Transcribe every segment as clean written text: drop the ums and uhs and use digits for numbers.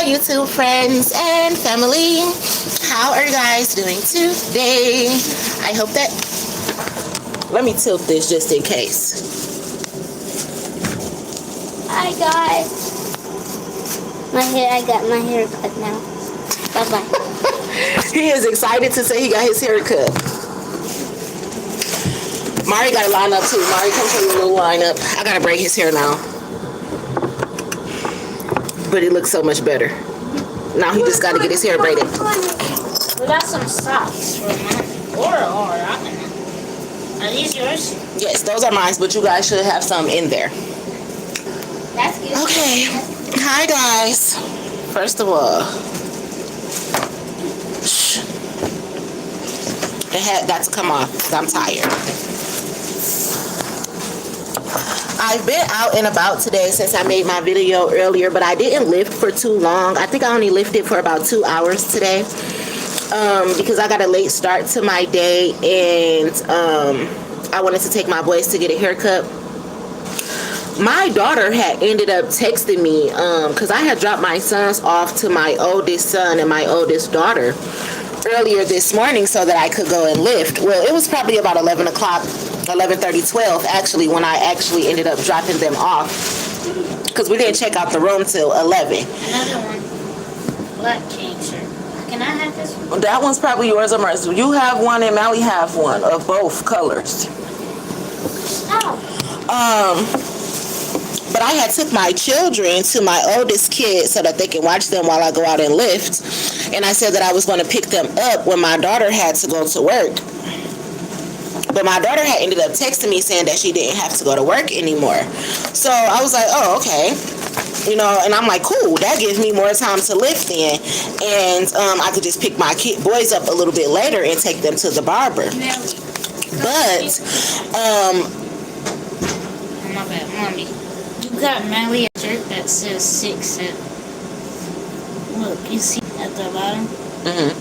YouTube friends and family. How are you guys doing today? I hope that... Let me tilt this just in case. Hi guys. I got my hair cut now. Bye-bye. He is excited to say he got his hair cut. Mari got to line up too. Mari, come show you a little line up. I got to braid his hair now. But it looks so much better. Now he just got to get his hair braided. We got some socks for mine. Or, I don't know. Are these yours? Yes, those are mine, but you guys should have some in there. That's good. Okay. Hi, guys. First of all, the hat got to come off because I'm tired. I've been out and about today since I made my video earlier, but I didn't lift for too long. I think I only lifted for about 2 hours today because I got a late start to my day, and I wanted to take my boys to get a haircut. My daughter had ended up texting me because I had dropped my sons off to my oldest son and my oldest daughter earlier this morning so that I could go and lift. Well, it was probably about 11 o'clock, 11:30, 12 actually, when I actually ended up dropping them off because we didn't check out the room till 11. Another one. Black king shirt. Can I have this one? That one's probably yours or mine. You have one and Mally have one of both colors. Oh. But I had took my children to my oldest kid so that they can watch them while I go out and lift. And I said that I was going to pick them up when my daughter had to go to work. But my daughter had ended up texting me saying that she didn't have to go to work anymore. So I was like, oh, okay. You know, and I'm like, cool, that gives me more time to lift in. And I could just pick my boys up a little bit later and take them to the barber. But, my bad, Mommy. You got Mally a shirt that says 6 at... Look, you see at the bottom? mm-hmm.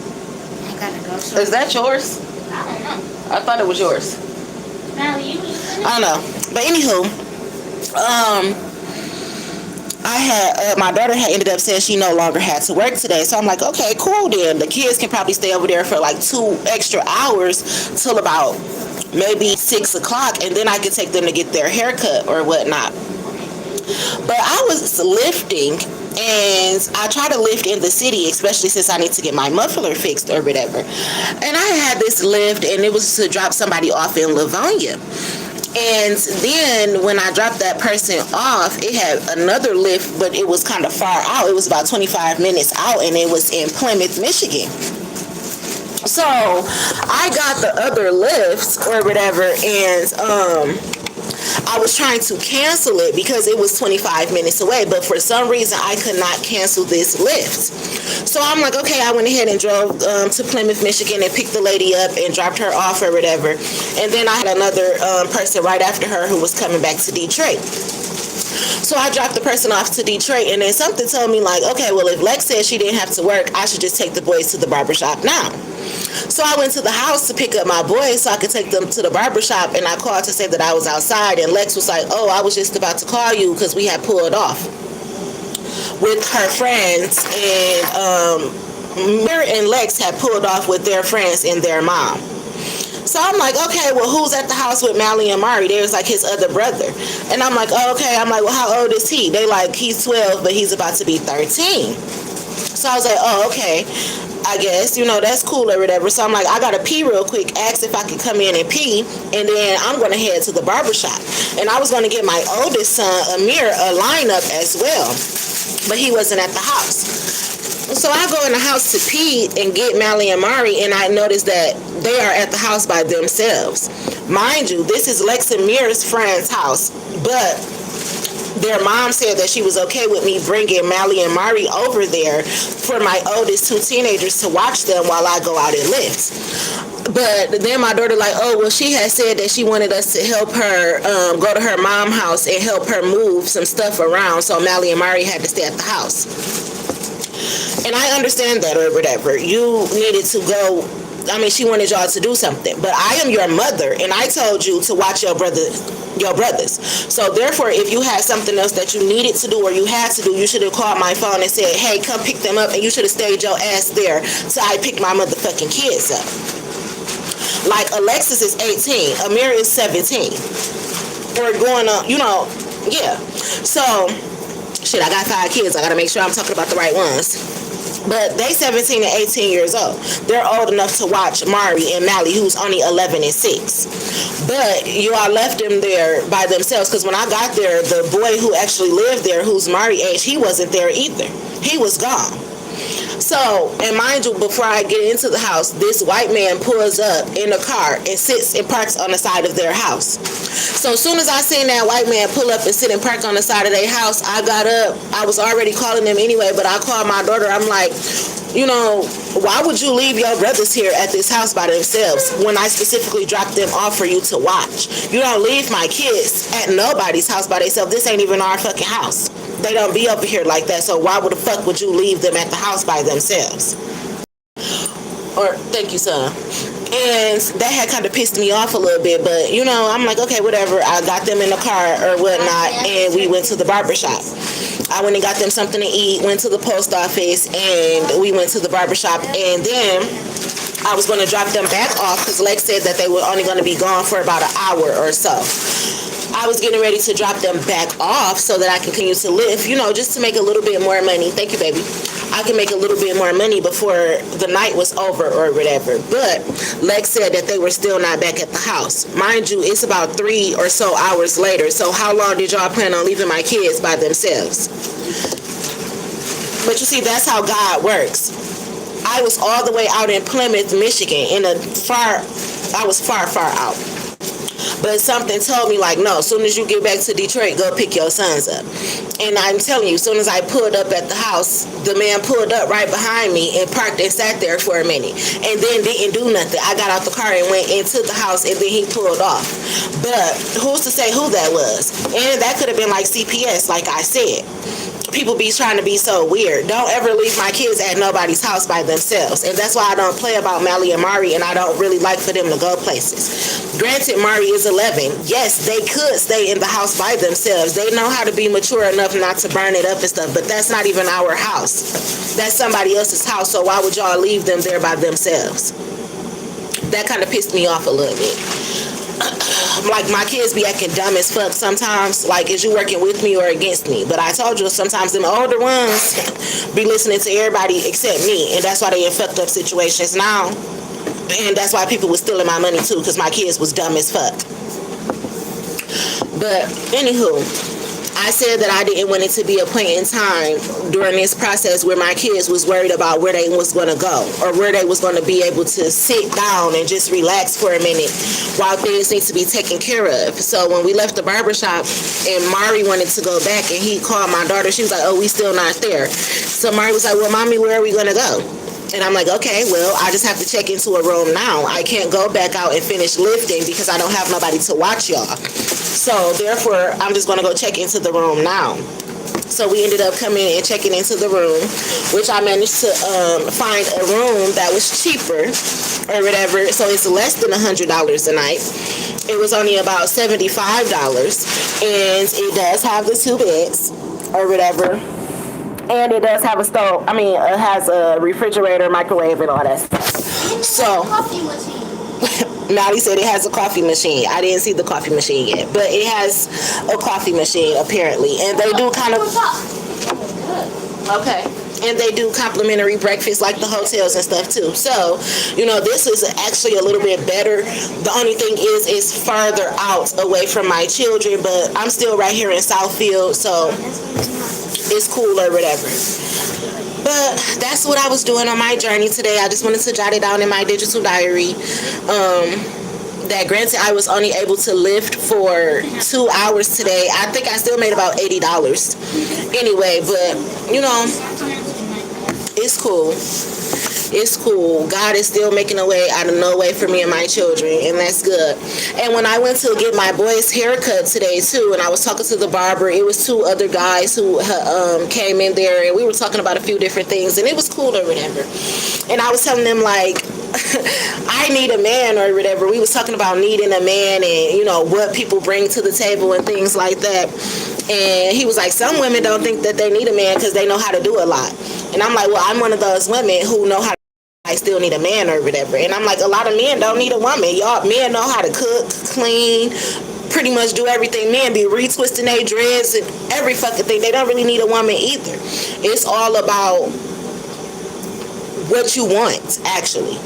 I gotta go. Is that yours? I don't know. I thought it was yours. Mally, you I don't know. But anywho, I had my daughter had ended up saying she no longer had to work today. So I'm like, okay, cool then. The kids can probably stay over there for like 2 extra hours till about maybe 6 o'clock, and then I could take them to get their haircut or whatnot. But I was lifting, and I try to lift in the city, especially since I need to get my muffler fixed or whatever. And I had this lift, and it was to drop somebody off in Livonia. And then when I dropped that person off, it had another lift, but it was kind of far out. It was about 25 minutes out, and it was in Plymouth, Michigan. So I got the other lift or whatever, and I was trying to cancel it because it was 25 minutes away, but for some reason I could not cancel this lift. So I'm like, okay, I went ahead and drove to Plymouth, Michigan, and picked the lady up and dropped her off or whatever. And then I had another person right after her who was coming back to Detroit. So I dropped the person off to Detroit, and then something told me like, okay, well, if Lex said she didn't have to work, I should just take the boys to the barbershop now. So I went to the house to pick up my boys so I could take them to the barbershop, and I called to say that I was outside, and Lex was like, oh, I was just about to call you because we had pulled off with her friends, and Mary and Lex had pulled off with their friends and their mom. So I'm like, okay, well, who's at the house with Mally and Mari? There's like his other brother. And I'm like, oh, okay. I'm like, well, how old is he? They like, he's 12, but he's about to be 13. So I was like, oh, okay. I guess, you know, that's cool or whatever. So I'm like, I gotta pee real quick, ask if I can come in and pee, and then I'm gonna head to the barbershop. And I was gonna get my oldest son, Amir, a lineup as well, but he wasn't at the house. So I go in the house to pee and get Mally and Mari, and I notice that they are at the house by themselves. Mind you, this is Lex and Mir's friend's house, but their mom said that she was okay with me bringing Mally and Mari over there for my oldest 2 teenagers to watch them while I go out and lift. But then my daughter like, oh, well, she had said that she wanted us to help her go to her mom's house and help her move some stuff around, so Mally and Mari had to stay at the house. And I understand that or whatever. You needed to go she wanted y'all to do something. But I am your mother, and I told you to watch your brothers. So therefore, if you had something else that you needed to do or you had to do, you should have called my phone and said, hey, come pick them up, and you should have stayed your ass there till I picked my motherfucking kids up. Like, Alexis is 18, Amir is 17. We're going on, yeah. So, shit, I got 5 kids. I gotta make sure I'm talking about the right ones. But they 17 and 18 years old. They're old enough to watch Mari and Mally, who's only 11 and 6. But you all left them there by themselves, because when I got there, the boy who actually lived there, who's Mari age, he wasn't there either. He was gone. So, and mind you, before I get into the house, this white man pulls up in a car and sits and parks on the side of their house. So as soon as I seen that white man pull up and sit and park on the side of their house, I got up. I was already calling them anyway, but I called my daughter. I'm like, why would you leave your brothers here at this house by themselves when I specifically dropped them off for you to watch? You don't leave my kids at nobody's house by themselves. This ain't even our fucking house. They don't be over here like that, so why the fuck would you leave them at the house by themselves? Or, thank you, son. And that had kind of pissed me off a little bit, but, I'm like, okay, whatever. I got them in the car or whatnot, and we went to the barbershop. I went and got them something to eat, went to the post office, and we went to the barbershop, and then I was going to drop them back off because Lex said that they were only going to be gone for about an hour or so. I was getting ready to drop them back off so that I can continue to live, just to make a little bit more money. Thank you, baby. I can make a little bit more money before the night was over or whatever. But Lex said that they were still not back at the house. Mind you, it's about 3 or so hours later. So how long did y'all plan on leaving my kids by themselves? But you see, that's how God works. I was all the way out in Plymouth, Michigan, I was far, far out. But something told me, like, no, as soon as you get back to Detroit, go pick your sons up. And I'm telling you, as soon as I pulled up at the house, the man pulled up right behind me and parked and sat there for a minute. And then didn't do nothing. I got out the car and went into the house, and then he pulled off. But who's to say who that was? And that could have been like CPS, like I said. People be trying to be so weird. Don't ever leave my kids at nobody's house by themselves. And that's why I don't play about Mally and Mari, and I don't really like for them to go places. Granted, Mari is 11. Yes, they could stay in the house by themselves. They know how to be mature enough not to burn it up and stuff, but that's not even our house. That's somebody else's house, so why would y'all leave them there by themselves? That kind of pissed me off a little bit. Like, my kids be acting dumb as fuck sometimes. Like, is you working with me or against me? But I told you, sometimes them older ones be listening to everybody except me, and that's why they in fucked up situations now. And that's why people was stealing my money too, because my kids was dumb as fuck. But anywho, I said that I didn't want it to be a point in time during this process where my kids was worried about where they was going to go or where they was going to be able to sit down and just relax for a minute while things need to be taken care of. So when we left the barbershop and Mari wanted to go back and he called my daughter, she was like, oh, we still not there. So Mari was like, well, mommy, where are we going to go? And I'm like, okay, well, I just have to check into a room now. I can't go back out and finish lifting because I don't have nobody to watch y'all. So therefore, I'm just going to go check into the room now. So we ended up coming and checking into the room, which I managed to find a room that was cheaper or whatever. So it's less than $100 a night. It was only about $75. And it does have the 2 beds or whatever. And it does have a stove. I mean, it has a refrigerator, microwave, and all that stuff. So, Maddie said it has a coffee machine. I didn't see the coffee machine yet, but it has a coffee machine apparently. And they do kind of. Okay. And they do complimentary breakfast like the hotels and stuff too. So, this is actually a little bit better. The only thing is it's farther out away from my children, but I'm still right here in Southfield, so it's cool or whatever. But that's what I was doing on my journey today. I just wanted to jot it down in my digital diary. That granted, I was only able to lift for 2 hours today. I think I still made about $80 anyway, but it's cool. It's cool. God is still making a way out of no way for me and my children, and that's good. And when I went to get my boy's haircut today too, and I was talking to the barber, it was two other guys who came in there, and we were talking about a few different things, and it was cool or whatever. And I was telling them like, I need a man or whatever. We was talking about needing a man and, you know, what people bring to the table and things like that. And he was like, some women don't think that they need a man because they know how to do a lot. And I'm like, well, I'm one of those women who know how to, I still need a man or whatever. And I'm like, a lot of men don't need a woman. Y'all men know how to cook, clean, pretty much do everything. Men be retwisting their dreads and every fucking thing. They don't really need a woman either. It's all about what you want, actually.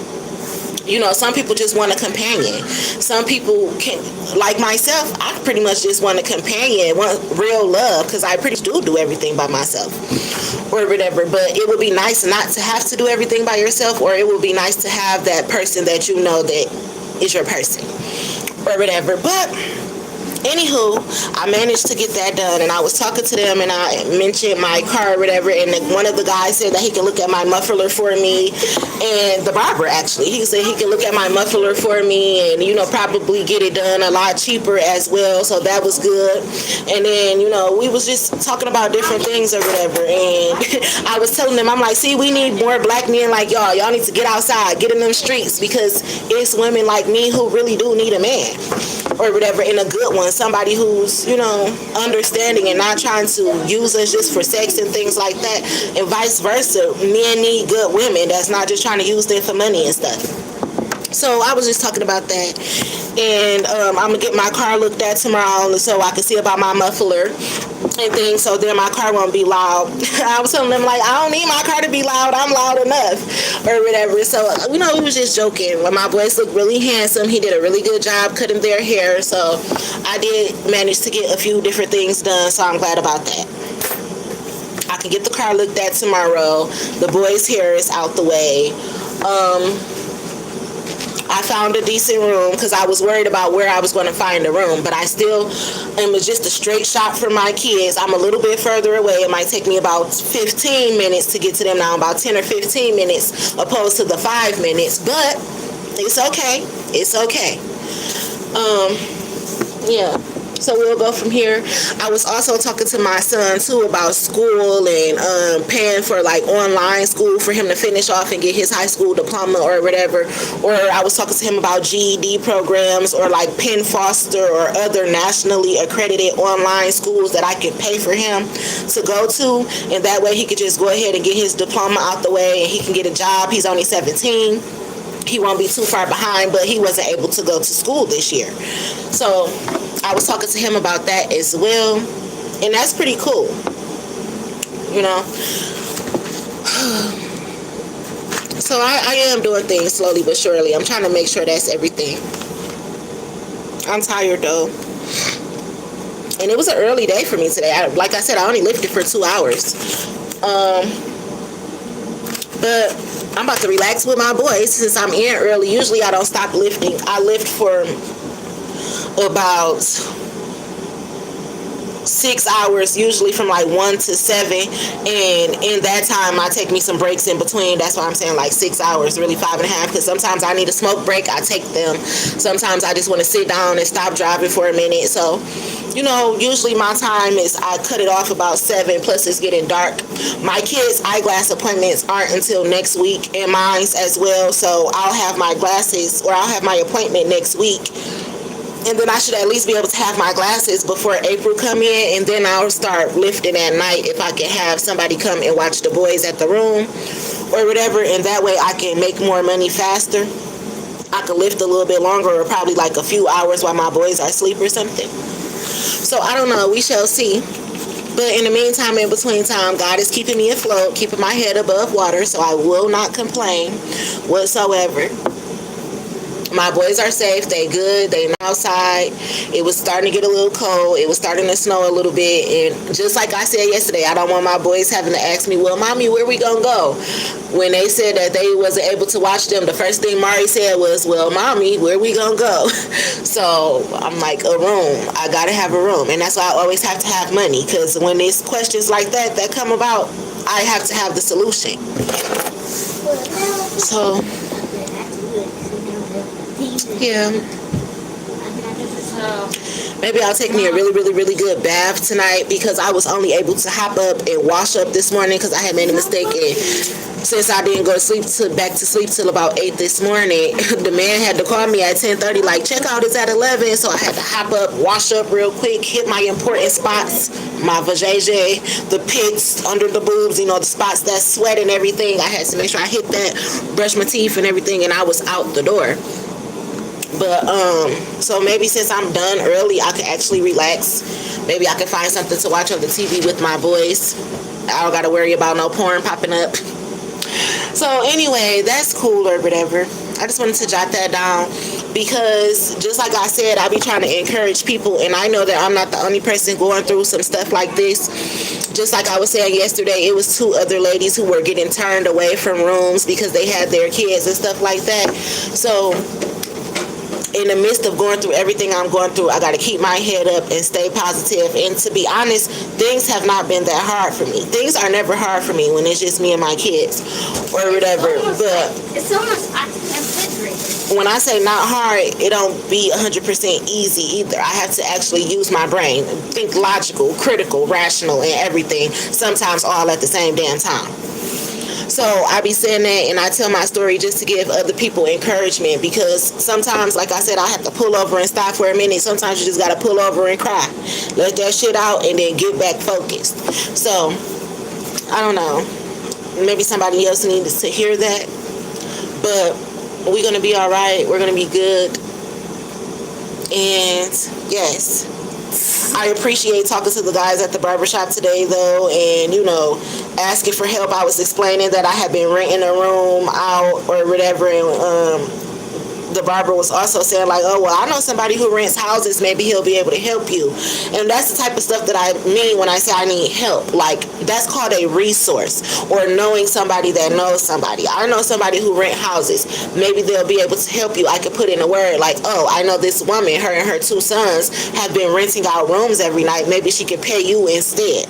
You know, some people just want a companion. Some people can, like myself, I pretty much just want a companion, want real love, because I pretty much do everything by myself or whatever. But it would be nice not to have to do everything by yourself, or it would be nice to have that person that you know that is your person or whatever. But anywho, I managed to get that done, and I was talking to them, and I mentioned my car or whatever, and one of the guys said that he can look at my muffler for me, and the barber actually, he said he can look at my muffler for me and, you know, probably get it done a lot cheaper as well, so that was good. And then, you know, we was just talking about different things or whatever, and I was telling them, I'm like, see, we need more black men like y'all need to get outside, get in them streets, because it's women like me who really do need a man or whatever, and a good one, somebody who's, you know, understanding and not trying to use us just for sex and things like that, and vice versa. Men need good women that's not just trying to use them for money and stuff. So I was just talking about that, and I'm gonna get my car looked at tomorrow so I can see about my muffler and things, so then my car won't be loud. I was telling them, like, I don't need my car to be loud, I'm loud enough or whatever. So, you know, we was just joking. When my boys look really handsome, he did a really good job cutting their hair, so I did manage to get a few different things done, so I'm glad about that. I can get the car looked at tomorrow. The boys' hair is out the way. I found a decent room because I was worried about where I was going to find a room, but I still am just a straight shot for my kids. I'm a little bit further away. It might take me about 15 minutes to get to them now, about 10 or 15 minutes opposed to the 5 minutes, but it's okay. It's okay. Yeah. So we'll go from here. I was also talking to my son too about school and paying for like online school for him to finish off and get his high school diploma or whatever. Or I was talking to him about GED programs or like Penn Foster or other nationally accredited online schools that I could pay for him to go to, and that way he could just go ahead and get his diploma out the way and he can get a job. He's only 17. He won't be too far behind, but he wasn't able to go to school this year. So I was talking to him about that as well, and that's pretty cool, you know. So I am doing things slowly but surely. I'm trying to make sure that's everything. I'm tired though, and it was an early day for me today. Like I said, I only lifted for 2 hours, but I'm about to relax with my boys since I'm in early. Usually I don't stop lifting. I lift for about 6 hours, usually from like 1 to 7, and in that time I take me some breaks in between. That's why I'm saying like 6 hours, really 5.5, because sometimes I need a smoke break, I take them. Sometimes I just want to sit down and stop driving for a minute. So, you know, usually my time is, I cut it off about 7, plus it's getting dark. My kids' eyeglass appointments aren't until next week, and mine's as well, so I'll have my glasses, or I'll have my appointment next week, and then I should at least be able to have my glasses before April come in, and then I'll start lifting at night if I can have somebody come and watch the boys at the room or whatever, and that way I can make more money faster. I can lift a little bit longer, or probably like a few hours while my boys are asleep or something. So I don't know, we shall see. But in the meantime, in between time, God is keeping me afloat, keeping my head above water, so I will not complain whatsoever. My boys are safe, they good, they outside. It was starting to get a little cold, it was starting to snow a little bit, and just like I said yesterday, I don't want my boys having to ask me, well, mommy, where we gonna go? When they said that they wasn't able to watch them, the first thing Mari said was, well, mommy, where we gonna go? So I'm like, a room. I gotta have a room, and that's why I always have to have money, because when there's questions like that come about, I have to have the solution. So, yeah. Maybe I'll take me a really, really, really good bath tonight because I was only able to hop up and wash up this morning because I had made a mistake. And since I didn't go to sleep back to sleep till about 8 this morning, the man had to call me at 10:30 like, checkout is at 11. So I had to hop up, wash up real quick, hit my important spots, my vajayjay, the pits under the boobs, the spots that sweat and everything. I had to make sure I hit that, brush my teeth and everything, and I was out the door. But so maybe since I'm done early, I can actually relax. Maybe I can find something to watch on the TV with my boys. I don't gotta worry about no porn popping up. So anyway, that's cool or whatever. I just wanted to jot that down because just like I said, I be trying to encourage people, and I know that I'm not the only person going through some stuff like this. Just like I was saying yesterday, it was 2 other ladies who were getting turned away from rooms because they had their kids and stuff like that. So in the midst of going through everything I'm going through, I got to keep my head up and stay positive. And to be honest, things have not been that hard for me. Things are never hard for me when it's just me and my kids or whatever. But it's almost like a refrigerator. When I say not hard, it don't be 100% easy either. I have to actually use my brain, think logical, critical, rational, and everything, sometimes all at the same damn time. So I be saying that, and I tell my story just to give other people encouragement, because sometimes, like I said, I have to pull over and stop for a minute. Sometimes you just got to pull over and cry. Let that shit out and then get back focused. So, I don't know. Maybe somebody else needs to hear that. But we're going to be all right. We're going to be good. And, yes. I appreciate talking to the guys at the barbershop today, though, and, asking for help. I was explaining that I had been renting a room out or whatever, and the barber was also saying, like, oh, well, I know somebody who rents houses. Maybe he'll be able to help you. And that's the type of stuff that I mean when I say I need help. Like, that's called a resource, or knowing somebody that knows somebody. I know somebody who rent houses. Maybe they'll be able to help you. I could put in a word like, oh, I know this woman, her and her 2 sons have been renting out rooms every night. Maybe she could pay you instead.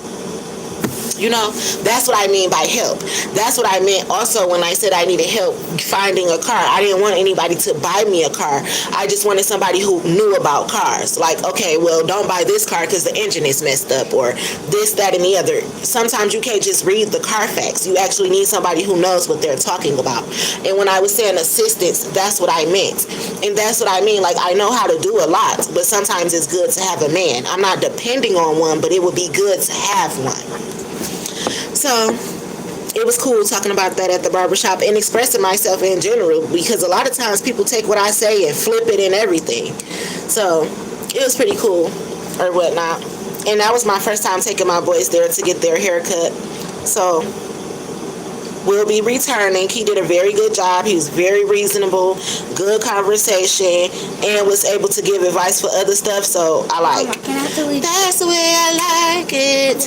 That's what I mean by help. That's what I meant also when I said I needed help finding a car. I didn't want anybody to buy me a car. I just wanted somebody who knew about cars. Like, okay, well, don't buy this car because the engine is messed up, or this, that, and the other. Sometimes you can't just read the Carfax. You actually need somebody who knows what they're talking about. And when I was saying assistance, that's what I meant. And that's what I mean. Like, I know how to do a lot, but sometimes it's good to have a man. I'm not depending on one, but it would be good to have one. So it was cool talking about that at the barbershop and expressing myself in general, because a lot of times people take what I say and flip it and everything. So it was pretty cool or whatnot. And that was my first time taking my boys there to get their hair cut. So we'll be returning. He did a very good job. He was very reasonable, good conversation, and was able to give advice for other stuff. So I like it. That's the way I like it.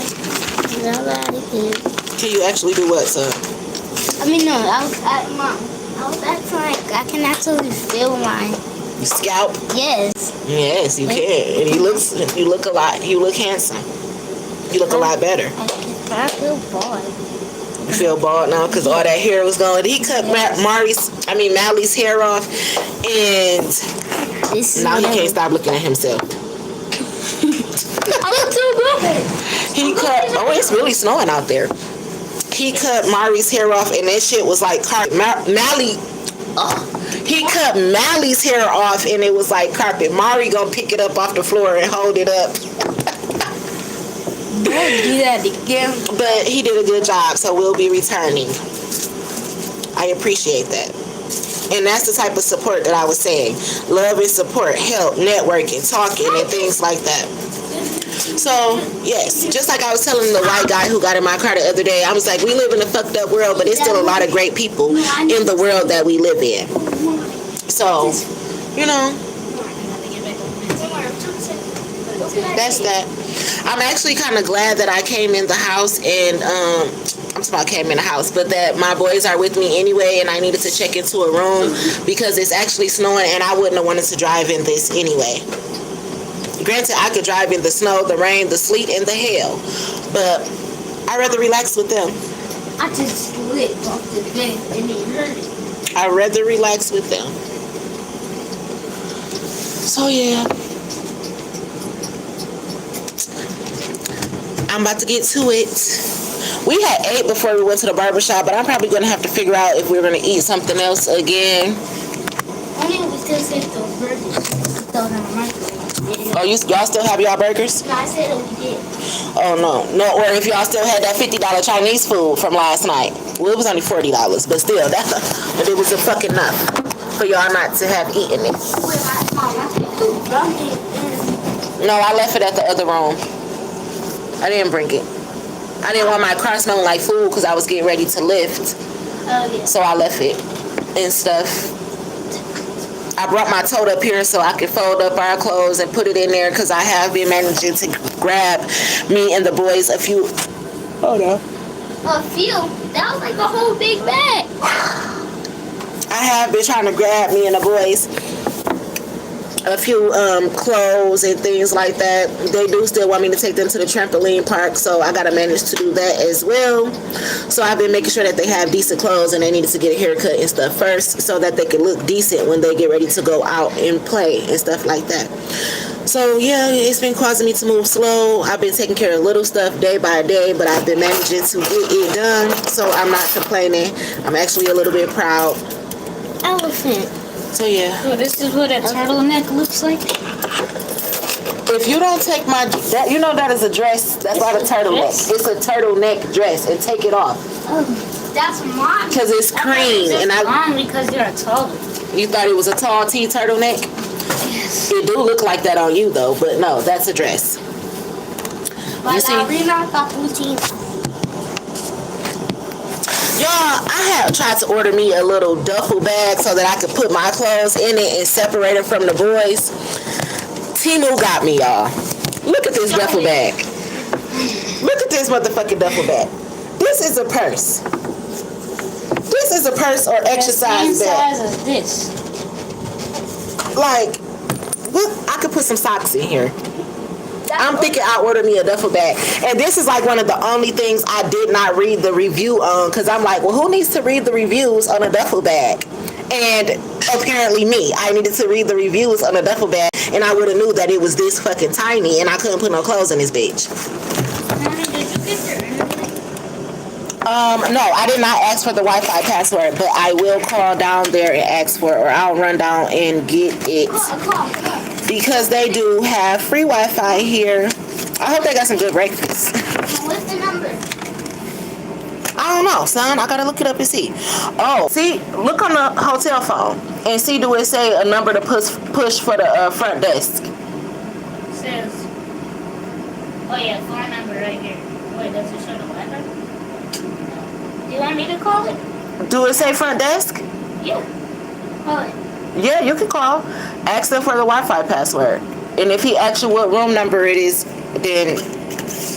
Can you actually do what, son? No, I was acting like I can actually feel my scalp. Yes. Yes, you can. And you look handsome. You look a lot better. I feel bald. You feel bald now because all that hair was gone. He cut Mally's hair off, and now he can't stop looking at himself. I look too good. He cut. Oh, it's really snowing out there. He cut Mari's hair off, and that shit was like Mally. He cut Mally's hair off, and it was like carpet. Mari gonna pick it up off the floor and hold it up. Don't do that again. But he did a good job, so we'll be returning. I appreciate that. And that's the type of support that I was saying. Love and support, help, networking, talking, and things like that. So, yes, just like I was telling the white guy who got in my car the other day, I was like, we live in a fucked up world, but there's still a lot of great people in the world that we live in. So, that's that. I'm actually kind of glad that I came in the house and, I'm talking about came in the house, but that my boys are with me anyway, and I needed to check into a room because it's actually snowing, and I wouldn't have wanted to drive in this anyway. Granted, I could drive in the snow, the rain, the sleet, and the hail, but I'd rather relax with them. I just slipped off the bed and it hurt. I'd rather relax with them. So yeah, I'm about to get to it. We had ate before we went to the barbershop, but I'm probably going to have to figure out if we're going to eat something else again. Only we still said those burgers. Throw them in the microwave. Oh, y'all still have y'all burgers? No, I said we did. Oh, no. Or if y'all still had that $50 Chinese food from last night. Well, it was only $40, but still, but it was a fucking enough for y'all not to have eaten it. No, I left it at the other room. I didn't bring it. I didn't want my car smelling like food because I was getting ready to lift. Oh, yeah. So I left it and stuff. I brought my tote up here so I could fold up our clothes and put it in there because I have been managing to grab me and the boys a few. Hold on. A few? That was like a whole big bag. I have been trying to grab me and the boys a few clothes and things like that. They do still want me to take them to the trampoline park, so I gotta manage to do that as well. So I've been making sure that they have decent clothes and they needed to get a haircut and stuff first so that they can look decent when they get ready to go out and play and stuff like that. So yeah, it's been causing me to move slow. I've been taking care of little stuff day by day, but I've been managing to get it done, so I'm not complaining. I'm actually a little bit proud. Elephant. So yeah. So this is what a turtleneck looks like? If you don't take that, you know that is a dress. That's not a turtleneck. It's a turtleneck dress, and take it off. Oh, that's mine. Because it's cream, and mine because you're a tall. You thought it was a tall T turtleneck? Yes. It do look like that on you though, but no, that's a dress. You see? Y'all, I have tried to order me a little duffel bag so that I could put my clothes in it and separate them from the boys. Temu got me, y'all. Look at this duffel bag. Look at this motherfucking duffel bag. This is a purse. This is a purse or exercise bag. Size is this? Like, look, I could put some socks in here. I'm thinking I'll order me a duffel bag. And this is like one of the only things I did not read the review on, because I'm like, well, who needs to read the reviews on a duffel bag? And apparently me. I needed to read the reviews on a duffel bag, and I would have knew that it was this fucking tiny, and I couldn't put no clothes in this bitch. Mommy, did you get your internet? No, I did not ask for the Wi-Fi password, but I will call down there and ask for it, or I'll run down and get it. Call. Because they do have free Wi-Fi here. I hope they got some good breakfast. What's the number? I don't know, son. I gotta look it up and see. Oh, see, look on the hotel phone and see, do it say a number to push for the front desk? It says, oh yeah, phone number right here. Wait, does it show the Wi-Fi? Do you want me to call it? Do it say front desk? Yeah. Call it. Yeah, you can call. Ask them for the Wi-Fi password. And if he asks you what room number it is, then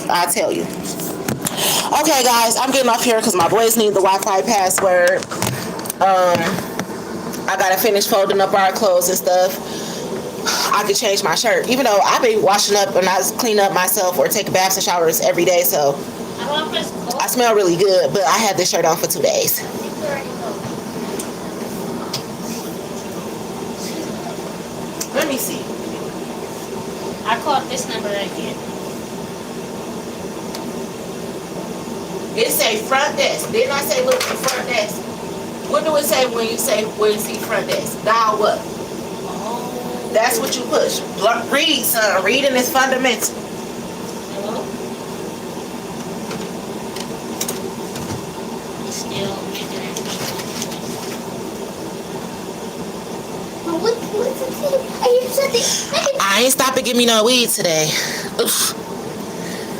I'll tell you. Okay, guys, I'm getting off here because my boys need the Wi-Fi password. I gotta finish folding up our clothes and stuff. I could change my shirt, even though I've been washing up and I clean up myself or take baths and showers every day, so I smell really good. But I had this shirt on for 2 days. Let me see. I called this number right here. It say front desk. Didn't I say look for front desk? What do it say when you see front desk? Dial what? Oh. That's what you push. Read, son. Reading is fundamental. Hello? Still making it. What's the thing? I ain't stopping giving me no weed today. Oof.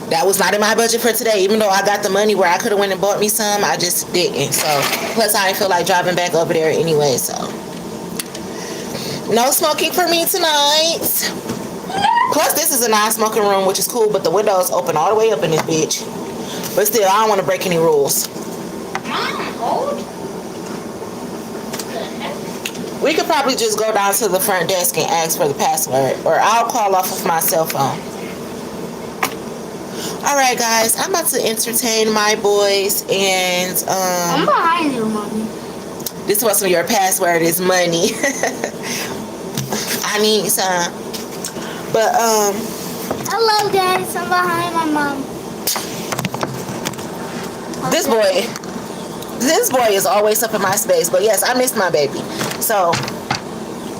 That was not in my budget for today. Even though I got the money where I could have went and bought me some, I just didn't. So, plus I didn't feel like driving back over there anyway, so. No smoking for me tonight. Plus, this is a non-smoking room, which is cool, but the windows open all the way up in this bitch. But still, I don't want to break any rules. We could probably just go down to the front desk and ask for the password, or I'll call off of my cell phone. All right, guys, I'm about to entertain my boys, and I'm behind you, mommy. this was your password is money. I need some, but Hello, guys. I'm behind my mom. this boy is always up in my space. But yes, I missed my baby, so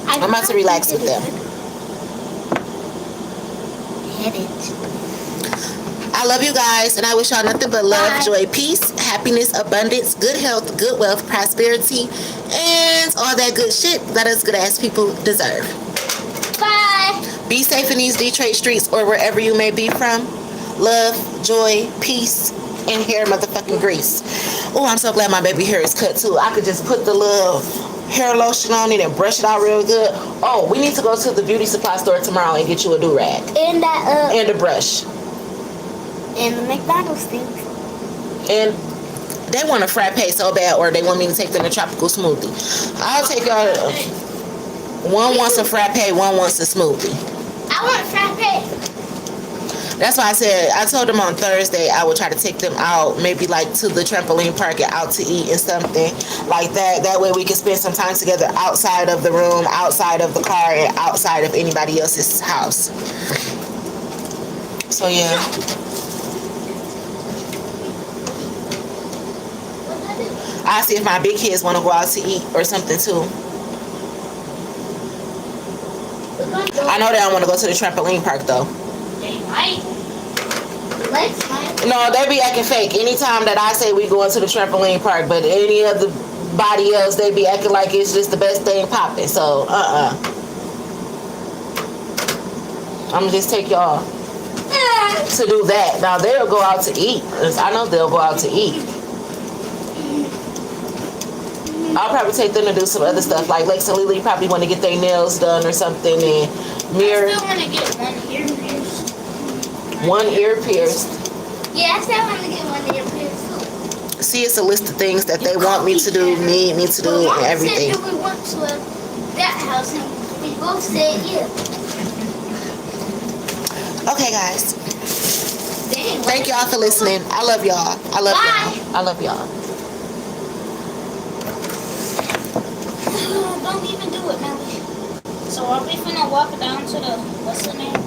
I'm about to relax with them. Hit it. I love you guys, and I wish y'all nothing but love, Bye. joy, peace, happiness, abundance, good health, good wealth, prosperity, and all that good shit that us good ass people deserve. Bye. Be safe in these Detroit streets or wherever you may be from. Love, joy, peace, and hair motherfucking grease. Oh, I'm so glad my baby hair is cut too. I could just put the little hair lotion on it and brush it out real good. Oh, we need to go to the beauty supply store tomorrow and get you a do-rag. And that And a brush. and the McDonald's thing. And they want a frappe so bad, or they want me to take them to tropical smoothie. I'll take y'all. One wants a frappe, one wants a smoothie. I want frappe. That's why I told them on Thursday I would try to take them out, maybe like to the trampoline park and out to eat and something like that. That way we can spend some time together outside of the room, outside of the car, and outside of anybody else's house. So yeah. I'll see if my big kids want to go out to eat or something too. I know they don't want to go to the trampoline park though. They might. Let's might. No, they be acting fake. Anytime that I say we going to the trampoline park, but any other body else, they be acting like it's just the best thing popping. So, I'm gonna just take y'all to do that. Now they'll go out to eat. I know they'll go out to eat. I'll probably take them to do some other stuff. Like Lex and Lily probably want to get their nails done or something, and Mir I still want to get one ear pierced. one ear pierced. Yeah, I still want to get one ear pierced. See, it's a list of things that they want me to do, need me to do, Well, and Mom everything. said that we went to that house and we both said yeah. Okay, guys. Dang, Thank y'all for listening. I love y'all. I love Bye. y'all. I love y'all. Don't even do it, Melly. So are we finna walk down to the, what's the name?